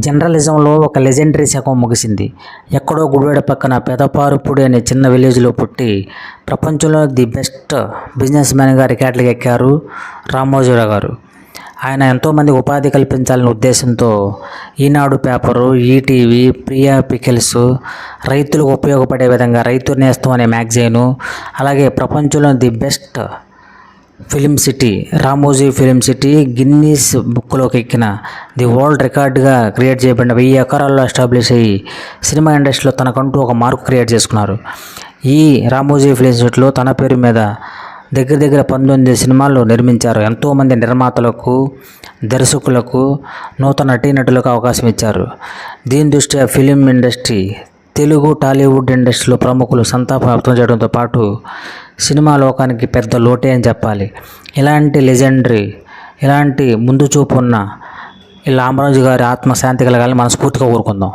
జర్నలిజంలో ఒక లెజెండరీ శకం ముగిసింది. ఎక్కడో గుడివాడ పక్కన పెదపారుపూడి అనే చిన్న విలేజ్లో పుట్టి ప్రపంచంలో ది బెస్ట్ బిజినెస్ మ్యాన్గా రికార్డులకు ఎక్కారు రామోజీరావు గారు. ఆయన ఎంతోమందికి ఉపాధి కల్పించాలనే ఉద్దేశంతో Eenadu paper, ETV, Priya pickles, రైతులకు ఉపయోగపడే విధంగా రైతు నేస్తం అనే మ్యాగజైను, అలాగే ప్రపంచంలో the best film city Ramoji film city Guinness బుక్లోకి ఎక్కిన ది వరల్డ్ రికార్డుగా క్రియేట్ చేయబడిన 1000 ఎకరాల్లో ఎస్టాబ్లిష్ అయ్యి సినిమా ఇండస్ట్రీలో తనకంటూ ఒక మార్కు క్రియేట్ చేసుకున్నారు. ఈ రామోజీ ఫిలిం సిటీలో తన పేరు మీద దగ్గర 19 సినిమాలు నిర్మించారు. ఎంతోమంది నిర్మాతలకు, దర్శకులకు, నూతన నటీనటులకు అవకాశం ఇచ్చారు. దీని దృష్ట్యా ఫిలిం ఇండస్ట్రీ, తెలుగు, టాలీవుడ్ ఇండస్ట్రీలో ప్రముఖులు సంతాపం వ్యక్తం చేయడంతో పాటు సినిమా లోకానికి పెద్ద లోటే అని చెప్పాలి. ఇలాంటి లెజెండరీ, ఇలాంటి ముందు చూపు ఉన్న ఈ రామరాజు గారి ఆత్మశాంతి కలగాలని మనస్ఫూర్తిగా కోరుకుందాం.